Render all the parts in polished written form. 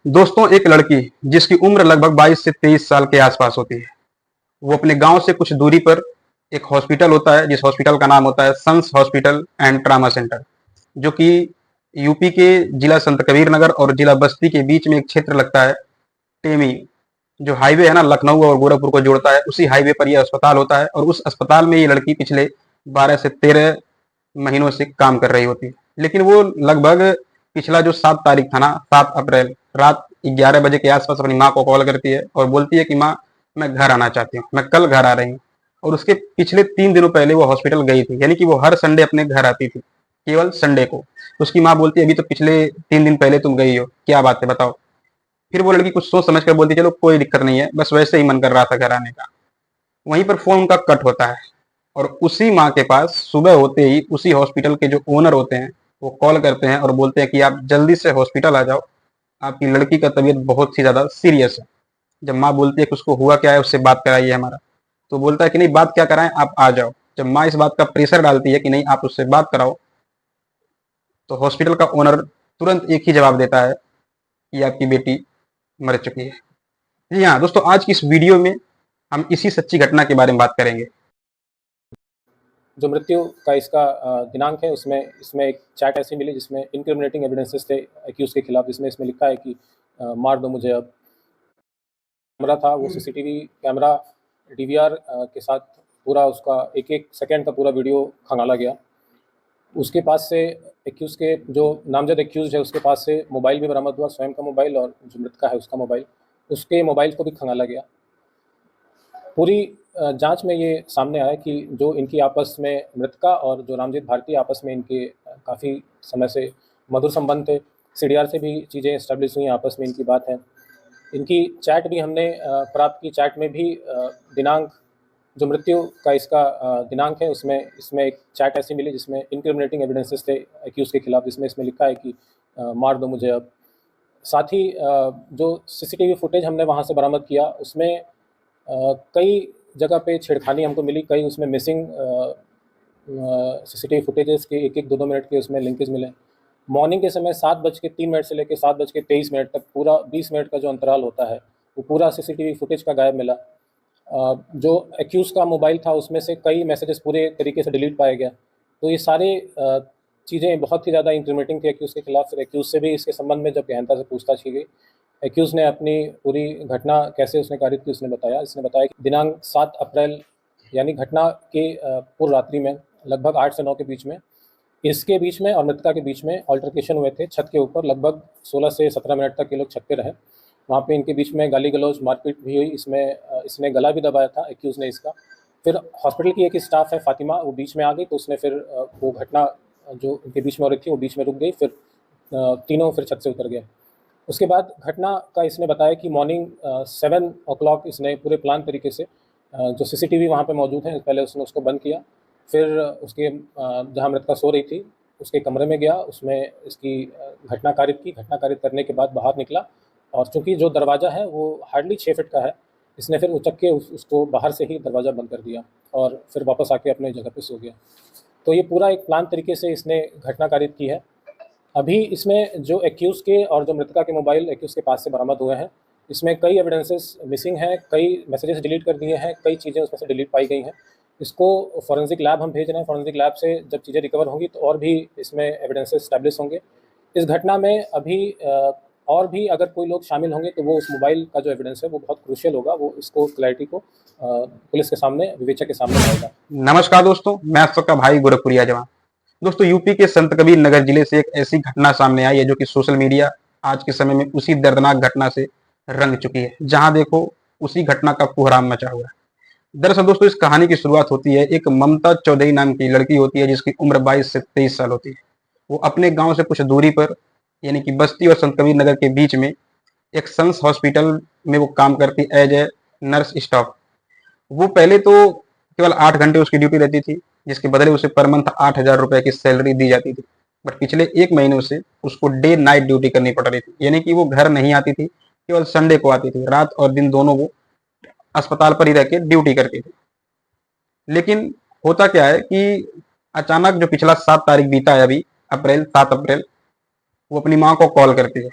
दोस्तों, एक लड़की जिसकी उम्र लगभग 22 से 23 साल के आसपास होती है, वो अपने गांव से कुछ दूरी पर एक हॉस्पिटल होता है, जिस हॉस्पिटल का नाम होता है sons hospital and trauma centre, जो कि यूपी के जिला संत कबीर नगर और जिला बस्ती के बीच में एक क्षेत्र लगता है, टेमी। जो हाईवे है ना, लखनऊ और गोरखपुर को जोड़ता है, उसी हाईवे पर यह अस्पताल होता है और उस अस्पताल में ये लड़की पिछले 12 से 13 महीनों से काम कर रही होती है। लेकिन वो लगभग पिछला जो 7 तारीख था ना, 7 अप्रैल रात 11 बजे के आसपास अपनी माँ को कॉल करती है और बोलती है कि माँ, मैं घर आना चाहती हूँ, मैं कल घर आ रही हूँ। और उसके पिछले 3 दिनों पहले वो हॉस्पिटल गई थी, यानी कि वो हर संडे अपने घर आती थी, केवल संडे को। उसकी माँ बोलती है, अभी तो पिछले 3 दिन पहले तुम गई हो, क्या बात है बताओ। फिर वो लड़की कुछ सोच समझ कर बोलती है, चलो कोई दिक्कत नहीं है, बस वैसे ही मन कर रहा था घर आने का। वहीं पर फोन उनका कट होता है और उसी माँ के पास सुबह होते ही उसी हॉस्पिटल के जो ओनर होते हैं वो कॉल करते हैं और बोलते हैं कि आप जल्दी से हॉस्पिटल आ जाओ, आपकी लड़की का तबीयत बहुत ही ज़्यादा सीरियस है। जब माँ बोलती है कि उसको हुआ क्या है, उससे बात कराइए हमारा, तो बोलता है कि नहीं, बात क्या कराएं, आप आ जाओ। जब माँ इस बात का प्रेशर डालती है कि नहीं, आप उससे बात कराओ, तो हॉस्पिटल का ओनर तुरंत एक ही जवाब देता है कि आपकी बेटी मर चुकी है। जी हाँ दोस्तों, आज की इस वीडियो में हम इसी सच्ची घटना के बारे में बात करेंगे। जो मृत्यु का इसका दिनांक है उसमें इसमें एक चैट ऐसी मिली जिसमें इनक्रिमिनेटिंग एविडेंसेस थे एक्यूज के खिलाफ, जिसमें इसमें लिखा है कि मार दो मुझे अब। कैमरा था वो सीसीटीवी कैमरा डीवीआर के साथ पूरा उसका एक एक सेकंड का पूरा वीडियो खंगाला गया। उसके पास से एक्यूज के जो नामजद एक्यूज है उसके पास से मोबाइल भी बरामद हुआ, स्वयं का मोबाइल और जो मृतका है उसका मोबाइल, उसके मोबाइल को भी खंगाला गया। पूरी जांच में ये सामने आया कि जो इनकी आपस में मृतका और जो रामजीत भारती आपस में इनके काफ़ी समय से मधुर संबंध थे। सीडीआर से भी चीज़ें इस्टेब्लिश हुई, आपस में इनकी बात है। इनकी चैट भी हमने प्राप्त की। चैट में भी दिनांक जो मृत्यु का इसका दिनांक है उसमें इसमें एक चैट ऐसी मिली जिसमें इनक्रिमिनेटिंग एविडेंसेस थे एक्यूज के खिलाफ, जिसमें इसमें लिखा है कि मार दो मुझे अब। साथ ही जो सीसीटीवी फुटेज हमने वहाँ से बरामद किया उसमें कई जगह पे छेड़खानी हमको मिली, कई उसमें मिसिंग सीसीटीवी फुटेजेस के एक एक 2-2 मिनट के उसमें लिंकेज मिले। मॉर्निंग के समय 7:03 से लेकर 7:23 तक पूरा 20 मिनट का जो अंतराल होता है वो पूरा सीसीटीवी फुटेज का गायब मिला। जो एक्यूज़ का मोबाइल था उसमें से कई मैसेजेस पूरे तरीके से डिलीट पाए गया। तो ये सारे चीज़ें बहुत ही ज़्यादा इंक्रिमिनेटिंग थी एक्यूज़ के खिलाफ। फिर एक्यूज़ से भी इसके संबंध में जब गहनता से पूछताछ की गई, एक्यूज़ ने अपनी पूरी घटना कैसे उसने कारित की उसने बताया। इसने बताया कि दिनांक 7 अप्रैल यानी घटना के पूर्व रात्रि में लगभग 8 से 9 के बीच में इसके बीच में और मृतका के बीच में अल्टरकेशन हुए थे छत के ऊपर। लगभग 16 से 17 मिनट तक ये लोग छत पे रहे। वहाँ पे इनके बीच में गाली गलौज मारपीट भी हुई। इसने गला भी दबाया था एक्यूज़ ने इसका। फिर हॉस्पिटल की एक स्टाफ है फातिमा, वो बीच में आ गई, तो उसने फिर वो घटना जो इनके बीच में हो रही थी वो बीच में रुक गई। फिर तीनों फिर छत से उतर गए। उसके बाद घटना का इसने बताया कि मॉर्निंग 7 ओ क्लॉक इसने पूरे प्लान तरीके से जो सीसीटीवी वहाँ पे मौजूद हैं पहले उसने उसको बंद किया। फिर उसके जहाँ मृतका सो रही थी उसके कमरे में गया, उसमें इसकी घटना कारित की। घटना कारित करने के बाद बाहर निकला और चूँकि जो दरवाज़ा है वो हार्डली 6 फीट का है, इसने फिर उचक के उसको बाहर से ही दरवाज़ा बंद कर दिया और फिर वापस आके अपने जगह पे सो गया। तो ये पूरा एक प्लान तरीके से इसने घटना कारित की है। अभी इसमें जो एक्यूज़ के और जो मृतका के मोबाइल एक्यूज़ के पास से बरामद हुए हैं, इसमें कई एविडेंसेस मिसिंग हैं, कई मैसेजेस डिलीट कर दिए हैं, कई चीज़ें उसमें से डिलीट पाई गई हैं। इसको फॉरेंसिक लैब हम भेज रहे हैं। फॉरेंसिक लैब से जब चीज़ें रिकवर होंगी तो और भी इसमें एविडेंसेस एस्टैब्लिश होंगे। इस घटना में अभी और भी अगर कोई लोग शामिल होंगे तो वो उस मोबाइल का जो एविडेंस है वो बहुत क्रूशियल होगा। वो इसको क्लैरिटी को पुलिस के सामने, विवेचक के सामने लाएगा। नमस्कार दोस्तों, मैं आप सबका भाई गोरखपुरिया जवान। दोस्तों, यूपी के संत कबीर नगर जिले से एक ऐसी घटना सामने आई है जो कि सोशल मीडिया आज के समय में उसी दर्दनाक घटना से रंग चुकी है। जहां देखो उसी घटना का कोहराम मचा हुआ है। दरअसल दोस्तों, इस कहानी की शुरुआत होती है, एक ममता चौधरी नाम की लड़की होती है जिसकी उम्र 22 से 23 साल होती है। वो अपने गांव से कुछ दूरी पर, यानी कि बस्ती और संत कबीर नगर के बीच में एक सन्स हॉस्पिटल में वो काम करती एज ए नर्स स्टाफ। वो पहले तो केवल 8 घंटे उसकी ड्यूटी रहती थी, जिसके बदले उसे पर मंथ 8,000 रुपए की सैलरी दी जाती थी। बट पिछले 1 महीनों से उसको डे नाइट ड्यूटी करनी पड़ रही थी, यानी कि वो घर नहीं आती थी, केवल संडे को आती थी। रात और दिन दोनों वो अस्पताल पर ही रह के ड्यूटी करती थी। लेकिन होता क्या है कि अचानक जो पिछला 7 तारीख बीता है, अभी अप्रैल 7 अप्रैल, वो अपनी माँ को कॉल करती है।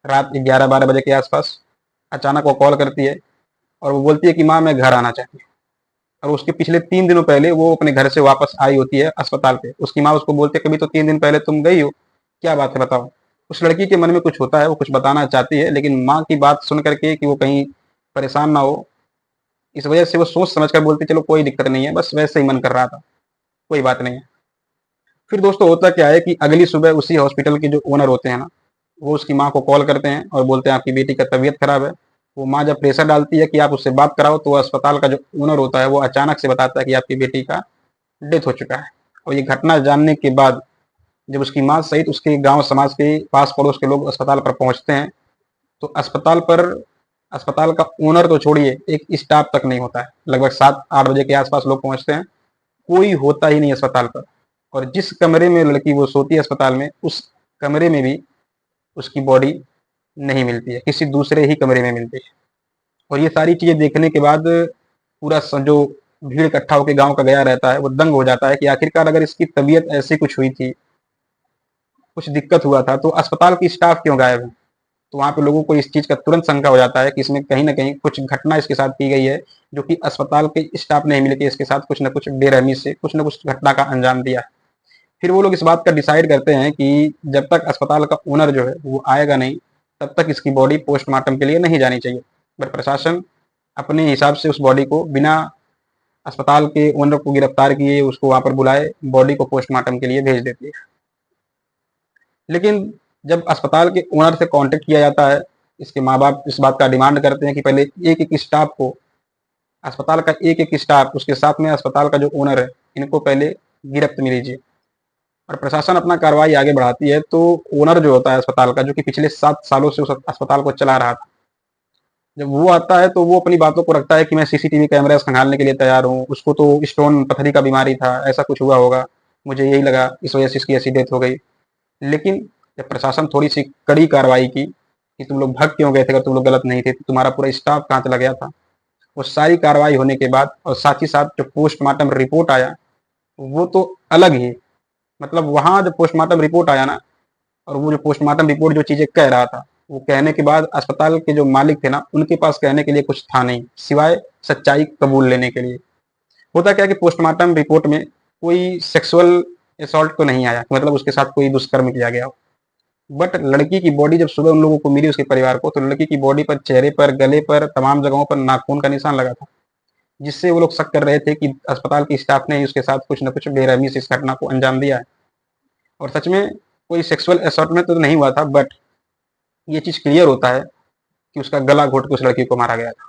रात 11-12 बजे के आसपास अचानक वो कॉल करती है और वो बोलती है कि माँ मैं घर आना चाहती हूँ। और उसके पिछले 3 दिनों पहले वो अपने घर से वापस आई होती है अस्पताल पे। उसकी माँ उसको बोलती है कभी तो 3 दिन पहले तुम गई हो, क्या बात है बताओ। उस लड़की के मन में कुछ होता है, वो कुछ बताना चाहती है, लेकिन माँ की बात सुन करके कि वो कहीं परेशान ना हो, इस वजह से वो सोच समझ कर बोलती चलो कोई दिक्कत नहीं है, बस वैसे ही मन कर रहा था, कोई बात नहीं है। फिर दोस्तों होता क्या है कि अगली सुबह उसी हॉस्पिटल के जो ओनर होते हैं ना, वो उसकी माँ को कॉल करते हैं और बोलते हैं आपकी बेटी का तबीयत खराब है। वो माँ जब प्रेशर डालती है कि आप उससे बात कराओ, तो अस्पताल का जो ओनर होता है वो अचानक से बताता है कि आपकी बेटी का डेथ हो चुका है। और ये घटना जानने के बाद जब उसकी माँ सहित उसके गांव समाज के पास पड़ोस के लोग अस्पताल पर पहुंचते हैं, तो अस्पताल का ओनर तो छोड़िए, एक स्टाफ तक नहीं होता है। लगभग 7-8 बजे के आसपास लोग पहुंचते हैं, कोई होता ही नहीं अस्पताल पर। और जिस कमरे में लड़की वो सोती है अस्पताल में, उस कमरे में भी उसकी बॉडी नहीं मिलती है, किसी दूसरे ही कमरे में मिलती है। और ये सारी चीजें देखने के बाद पूरा जो भीड़ इकट्ठा होकर गांव का गया रहता है वो दंग हो जाता है कि आखिरकार अगर इसकी तबीयत ऐसी कुछ हुई थी, कुछ दिक्कत हुआ था, तो अस्पताल की स्टाफ क्यों गायब है। तो वहाँ पे लोगों को इस चीज़ का तुरंत शंका हो जाता है कि इसमें कहीं न कहीं कुछ घटना इसके साथ की गई है, जो कि अस्पताल के स्टाफ नहीं मिलके इसके साथ कुछ न कुछ बेरहमी से कुछ न कुछ घटना का अंजाम दिया है। फिर वो लोग इस बात का डिसाइड करते हैं कि जब तक अस्पताल का ओनर जो है वो आएगा नहीं, तब तक इसकी बॉडी पोस्टमार्टम के लिए नहीं जानी चाहिए। पर प्रशासन अपने हिसाब से उस बॉडी को बिना अस्पताल के ओनर को गिरफ्तार किए उसको वहाँ पर बुलाए बॉडी को पोस्टमार्टम के लिए भेज देती है। लेकिन जब अस्पताल के ओनर से कांटेक्ट किया जाता है, इसके माँ-बाप इस बात का डिमांड करते हैं कि पहले एक-एक स्टाफ को, अस्पताल का एक-एक स्टाफ, उसके साथ में अस्पताल का जो ओनर है, इनको पहले गिरफ्त में लीजिए। और प्रशासन अपना कार्रवाई आगे बढ़ाती है, तो ओनर जो होता है अस्पताल का, जो कि पिछले 7 सालों से उस अस्पताल को चला रहा था, जब वो आता है तो वो अपनी बातों को रखता है कि मैं सीसीटीवी कैमरास खंगालने के लिए तैयार हूँ, उसको तो स्टोन पथरी का बीमारी था, ऐसा कुछ हुआ होगा, मुझे यही लगा, इस वजह से इसकी ऐसी डेथ हो गई। लेकिन जब प्रशासन थोड़ी सी कड़ी कार्रवाई की कि तुम लोग भाग क्यों गए थे, अगर तुम लोग गलत नहीं थे तो तुम्हारा पूरा स्टाफ कहाँ चला गया था, वो सारी कार्रवाई होने के बाद और साथ ही साथ जो पोस्टमार्टम रिपोर्ट आया वो तो अलग ही, मतलब वहाँ जब पोस्टमार्टम रिपोर्ट आया ना, और वो जो पोस्टमार्टम रिपोर्ट जो चीज़ें कह रहा था, वो कहने के बाद अस्पताल के जो मालिक थे ना, उनके पास कहने के लिए कुछ था नहीं सिवाय सच्चाई कबूल लेने के लिए। होता क्या है कि पोस्टमार्टम रिपोर्ट में कोई सेक्सुअल असॉल्ट तो नहीं आया, मतलब उसके साथ कोई दुष्कर्म किया गया हो। बट लड़की की बॉडी जब सुबह उन लोगों को मिली उसके परिवार को, तो लड़की की बॉडी पर, चेहरे पर, गले पर, तमाम जगहों पर नाखून का निशान लगा था, जिससे वो लोग शक कर रहे थे कि अस्पताल की स्टाफ ने ही उसके साथ कुछ न कुछ बेरहमी से इस घटना को अंजाम दिया है। और सच में कोई सेक्सुअल असॉल्टमेंट तो नहीं हुआ था, बट ये चीज़ क्लियर होता है कि उसका गला घोट के उस लड़की को मारा गया था।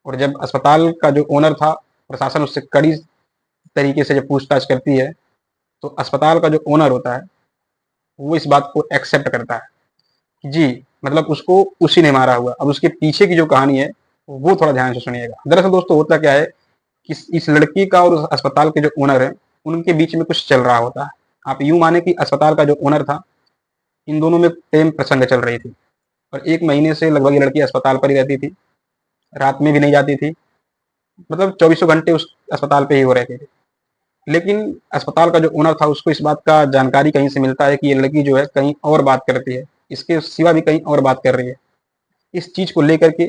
और जब अस्पताल का जो ओनर था, प्रशासन उससे कड़ी तरीके से जब पूछताछ करती है, तो अस्पताल का जो ओनर होता है वो इस बात को एक्सेप्ट करता है कि जी, मतलब उसको उसी ने मारा हुआ। अब उसके पीछे की जो कहानी है वो थोड़ा ध्यान से सुनिएगा। दरअसल दोस्तों होता क्या है कि इस लड़की का और उस अस्पताल के जो ओनर है, उनके बीच में कुछ चल रहा होता है। आप यूँ माने कि अस्पताल का जो ओनर था, इन दोनों में प्रेम प्रसंग चल रही थी और 1 महीने से लगभग ये लड़की अस्पताल पर ही रहती थी, रात में भी नहीं जाती थी, मतलब चौबीसों घंटे उस अस्पताल पे ही वो रहती थी। लेकिन अस्पताल का जो ओनर था उसको इस बात का जानकारी कहीं से मिलता है कि ये लड़की जो है कहीं और बात करती है, इसके सिवा भी कहीं और बात कर रही है। इस चीज़ को लेकर के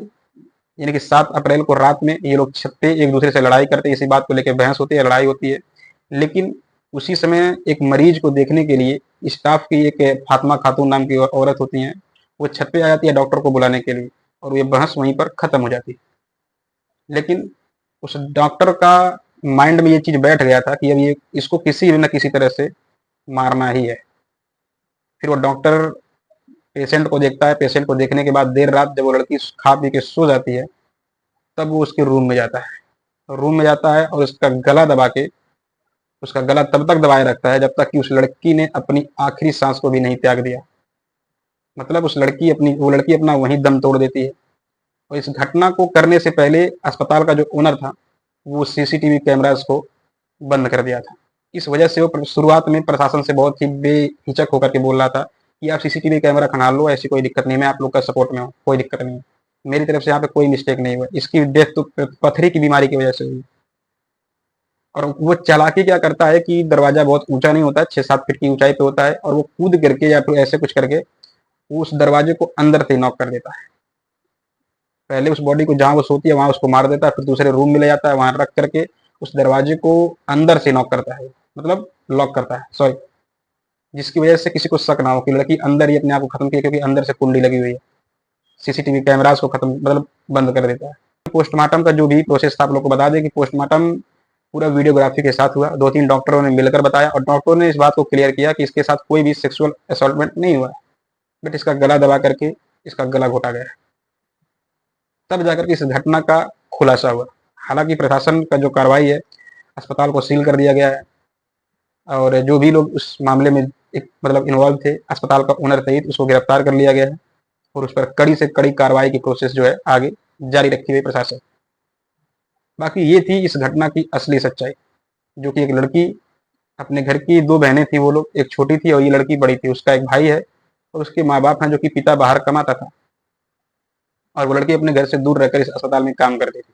यानी कि 7 अप्रैल को रात में ये लोग छत पे एक दूसरे से लड़ाई करते हैं, इसी बात को लेकर बहस होती है, लड़ाई होती है। लेकिन उसी समय एक मरीज को देखने के लिए स्टाफ की एक फातिमा खातून नाम की औरत होती हैं, वो छत पे आ जाती है डॉक्टर को बुलाने के लिए और ये बहस वहीं पर खत्म हो जाती है। लेकिन उस डॉक्टर का माइंड में ये चीज़ बैठ गया था कि अब ये इसको किसी न किसी तरह से मारना ही है। फिर वो डॉक्टर पेशेंट को देखता है, पेशेंट को देखने के बाद देर रात जब वो लड़की खा पी के सो जाती है, तब वो उसके रूम में जाता है। रूम में जाता है और उसका गला दबा के, उसका गला तब तक दबाए रखता है जब तक कि उस लड़की ने अपनी आखिरी सांस को भी नहीं त्याग दिया। मतलब वो लड़की अपना वहीं दम तोड़ देती है। और इस घटना को करने से पहले अस्पताल का जो ओनर था, वो सीसीटीवी कैमरास को बंद कर दिया था। इस वजह से वो शुरुआत में प्रशासन से बहुत ही बेहिचक होकर के बोल रहा था कि आप सीसीटीवी कैमरा खंगाल लो, ऐसी कोई दिक्कत नहीं, मैं आप लोग का सपोर्ट में हूँ, कोई दिक्कत नहीं है। मेरी तरफ से यहाँ पे कोई मिस्टेक नहीं हुआ, इसकी डेथ तो पथरी की बीमारी की वजह से हुई। और वो चालाकी क्या करता है कि दरवाजा बहुत ऊंचा नहीं होता है, 6-7 फीट की ऊंचाई पे होता है, और वो कूद करके या फिर ऐसे कुछ करके वो उस दरवाजे को अंदर से नॉक कर देता है। पहले उस बॉडी को जहाँ वो सोती है वहाँ उसको मार देता है, फिर दूसरे रूम में ले जाता है, वहाँ रख करके उस दरवाजे को अंदर से नॉक करता है, मतलब लॉक करता है, सॉरी, जिसकी वजह से किसी को शक ना हो कि लड़की अंदर ही अपने आप को खत्म किया, क्योंकि अंदर से कुंडी लगी हुई है। सीसीटीवी कैमरास को खत्म, मतलब बंद कर देता है। पोस्टमार्टम का जो भी प्रोसेस था आप लोग को बता दें कि पोस्टमार्टम पूरा वीडियोग्राफी के साथ हुआ। 2-3 डॉक्टरों ने मिलकर बताया और डॉक्टरों ने इस बात को क्लियर किया कि इसके साथ कोई भी सेक्सुअल असॉल्टमेंट नहीं हुआ है, बट इसका गला दबा करके इसका गला घोटा गया। तब जाकर के इस घटना का खुलासा हुआ। हालांकि प्रशासन का जो कार्रवाई है, अस्पताल को सील कर दिया गया है और जो भी लोग उस मामले में एक मतलब इन्वॉल्व थे, अस्पताल का ओनर सहित, उसको गिरफ्तार कर लिया गया है और उस पर कड़ी से कड़ी कार्रवाई की प्रोसेस जो है आगे जारी रखी हुई प्रशासन। बाकी ये थी इस घटना की असली सच्चाई, जो कि एक लड़की, अपने घर की 2 बहनें थी वो लोग, एक छोटी थी और ये लड़की बड़ी थी। उसका एक भाई है और उसके माँ बाप हैं, जो कि पिता बाहर कमाता था और वो लड़की अपने घर से दूर रहकर इस अस्पताल में काम करती थी।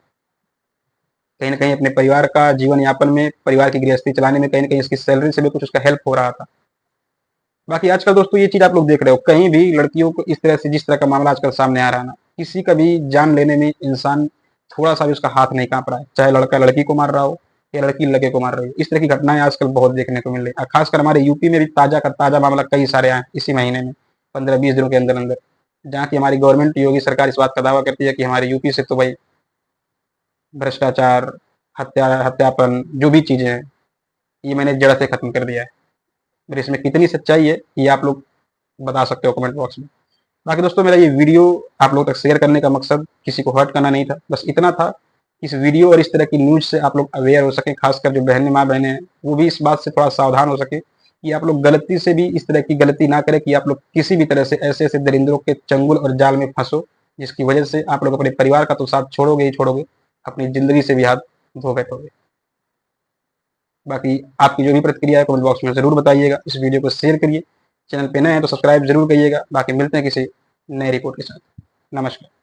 कहीं ना कहीं अपने परिवार का जीवन यापन में, परिवार की गृहस्थी चलाने में कहीं ना कहीं इसकी सैलरी से भी कुछ उसका हेल्प हो रहा था। बाकी आजकल दोस्तों ये चीज आप लोग देख रहे हो, कहीं भी लड़कियों को इस तरह से, जिस तरह का मामला आजकल सामने आ रहा है ना, किसी का भी जान लेने में इंसान थोड़ा सा भी उसका हाथ नहीं कांप रहा है, चाहे लड़का लड़की को मार रहा हो या लड़की लड़के को मार रही हो। इस तरह की घटनाएं आजकल बहुत देखने को मिल रही है। खासकर हमारे यूपी में भी ताजा का ताजा मामला कई सारे आए इसी महीने में, 15-20 दिनों के अंदर अंदर, जहाँ की हमारी गवर्नमेंट, योगी सरकार इस बात का दावा करती है कि हमारे यूपी से तो भाई भ्रष्टाचार, हत्यापन, जो भी चीजें हैं, ये मैंने जड़ से खत्म कर दिया है। फिर इसमें कितनी सच्चाई है ये आप लोग बता सकते हो कमेंट बॉक्स में। बाकी दोस्तों मेरा ये वीडियो आप लोगों तक शेयर करने का मकसद किसी को हर्ट करना नहीं था, बस इतना था कि इस वीडियो और इस तरह की न्यूज से आप लोग अवेयर हो सके, खासकर जो बहनें, माँ बहनें हैं, वो भी इस बात से थोड़ा सावधान हो सके कि आप लोग गलती से भी इस तरह की गलती ना करें कि आप लोग किसी भी तरह से ऐसे ऐसे दरिंदरों के चंगुल और जाल में फंसो, जिसकी वजह से आप लोग अपने परिवार का तो साथ छोड़ोगे ही छोड़ोगे, अपनी जिंदगी से भी हाथ धो बैठोगे। बाकी आपकी जो भी प्रतिक्रिया है कमेंट बॉक्स में जरूर बताइएगा। इस वीडियो को शेयर करिए, चैनल पे नए हैं तो सब्सक्राइब जरूर करिएगा। बाकी मिलते हैं किसी नए रिपोर्ट के साथ। नमस्कार।